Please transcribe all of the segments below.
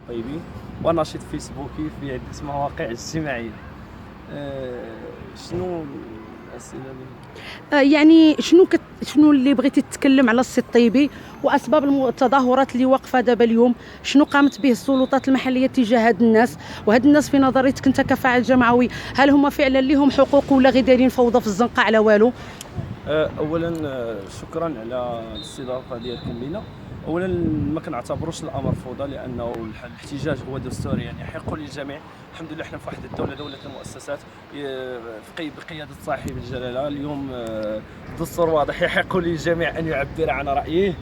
الطيبي ونشيط فيسبوكي في عدة مواقع اجتماعية. شنو الأسئلة يعني شنو اللي بغيتي تتكلم على السي الطيبي واسباب التظاهرات اللي واقفه دابا اليوم؟ شنو قامت به السلطات المحليه تجاه هاد الناس؟ وهاد الناس في نظريتك انت كفاعل جمعوي، هل هما فعلا لهم حقوق ولا غير دايرين فوضى في الزنقه على والو؟ اولا شكرا على الاستضافه ديالكم لينا. اولا ما كنعتبروش الامر فوضى، لانه الاحتجاج هو دستوري، يعني يحق للجميع. الحمد لله حنا في واحد الدوله، دوله المؤسسات بقياده صاحب الجلاله. اليوم الدستور واضح، يحق للجميع ان يعبر عن رايه.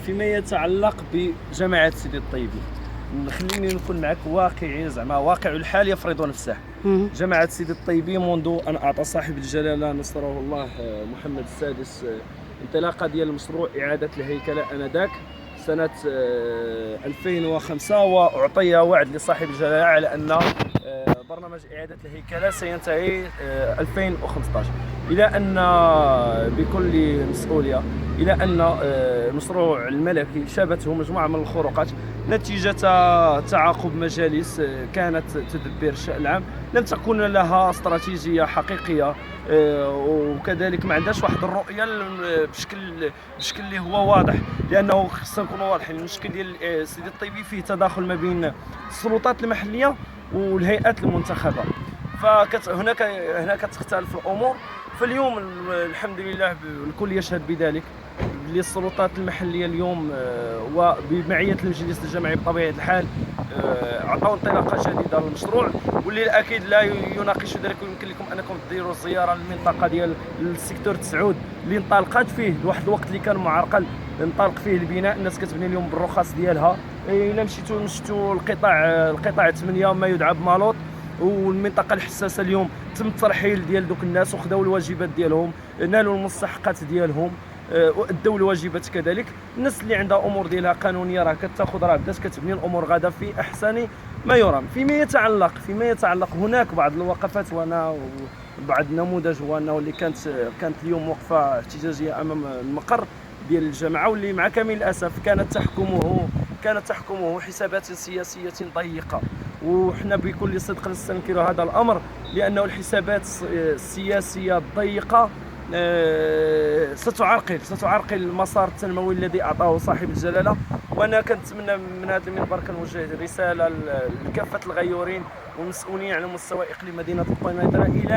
فيما يتعلق بجماعه سيدي الطيبي، خليني نكون معك واقعي، زعما واقع الحال يفرض نفسه. جماعة سيدي الطيبي منذ أن أعطى صاحب الجلالة نصره الله محمد السادس انطلاقة ديال مشروع إعادة الهيكلة آنذاك سنة 2005، وأعطي وعد لصاحب الجلالة على أن برنامج إعادة الهيكلة سينتهي 2015، إلى أن بكل مسؤولية إلى أن المشروع الملكي شابته مجموعة من الخروقات نتيجة تعاقب مجالس كانت تدبر الشأن العام، لم تكن لها استراتيجية حقيقية، وكذلك ما عندهاش واحد الرؤية بشكل اللي هو واضح، لأنه خصنا نكونوا واضحين. المشكل ديال سيدي الطيبي فيه تداخل ما بين السلطات المحلية والهيئات المنتخبة، هناك تختلف الأمور. فاليوم الحمد لله الكل يشهد بذلك، للسلطات المحليه اليوم وبمعيه المجلس الجمعي بطبيعه الحال عطاو انطلاقه جديده للمشروع، واللي الاكيد لا يناقش ذلك. ويمكن لكم انكم ديروا زياره للمنطقه ديال السيكتور تسعود اللي انطلقت فيه لواحد الوقت اللي كان معرقل، انطلق فيه البناء، الناس كتبني اليوم بالرخص ديالها. الا مشيتوا القطاع 8 ما يدعى بمالوط، والمنطقه الحساسه اليوم تم الترحيل ديال دوك الناس وخداو الواجبات ديالهم، نالوا المستحقات ديالهم، وادوا الواجبات كذلك. الناس اللي عندها امور ديالها قانونيه راه كتاخذ، راه بدات كتبني الامور غادا في احسن ما يرام. فيما يتعلق هناك بعض الوقفات، وانا بعض النموذج هو انه اللي كانت اليوم وقفه احتجاجيه امام المقر ديال الجامعه، واللي مع كامل الاسف كانت تحكمه حسابات سياسيه ضيقه. وحنا بكل صدق نستنكر هذا الامر، لانه الحسابات السياسيه الضيقه ستعرقل المسار التنموي الذي اعطاه صاحب الجلاله. وانا كنتمنى من هذا المنبر كنوجه رساله لكافه الغيورين والمسؤولين على مستوى اقليم مدينه القنيطره الى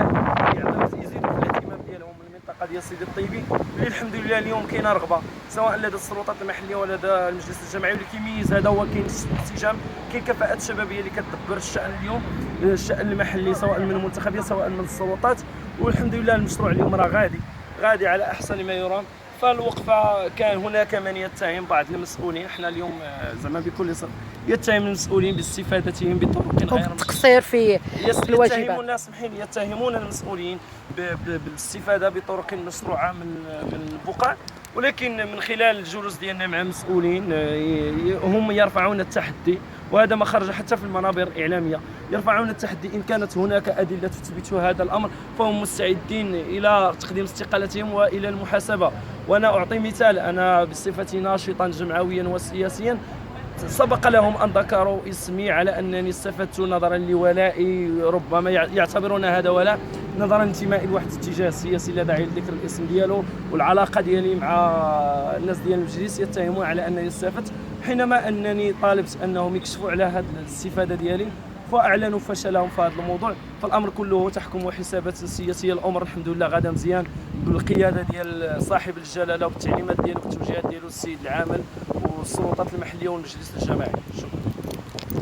يزيدوا في الاهتمام ديالهم المنطقه ديال سيدي الطيبي، اللي الحمد لله اليوم كاينه رغبه سواء لدى السلطات المحليه ولا لدى المجلس الجمعي. واللي كيميز هذا هو كاين انسجام، كاين كفاءات شبابيه اللي كتدبر الشان اليوم، الشان المحلي سواء من المنتخبين سواء من السلطات. والحمد لله المشروع اليوم راه غادي على احسن ما يرام. فالوقفه كان هناك من يتهم بعض المسؤولين، احنا اليوم زعما بكل صدق يتهم المسؤولين باستفادتهم بطرق غير تقصير في الواجبات، يتهمون المسؤولين بالاستفاده بطرق مشروعه من البقع. ولكن من خلال الجلوس ديالنا مع المسؤولين هم يرفعون التحدي، وهذا ما خرج حتى في المنابر الإعلامية، يرفعون التحدي. إن كانت هناك أدلة تثبت هذا الأمر فهم مستعدين إلى تقديم استقالتهم وإلى المحاسبة. وأنا أعطي مثال، أنا بصفتي ناشطا جمعويا وسياسيا سبق لهم أن ذكروا اسمي على أنني استفدت نظرا لولائي، ربما يعتبرون هذا ولاء نظرا لانتمائي لواحد الاتجاه السياسي لا داعي لذكر الاسم ديالو، والعلاقة ديالي مع الناس ديال المجلس يتهمون على أنني استفدت، حينما أنني طالبت أنهم يكشفوا على هذه الاستفادة ديالي فأعلنوا فشلهم في هذا الموضوع. فالأمر كله تحكم حسابات سياسية. الأمر الحمد لله غدا مزيان بالقيادة ديال صاحب الجلالة وبالتعليمات ديالو والتوجيهات ديالو السيد العامل والسلطات المحلية والمجلس الجماعي. شكرا.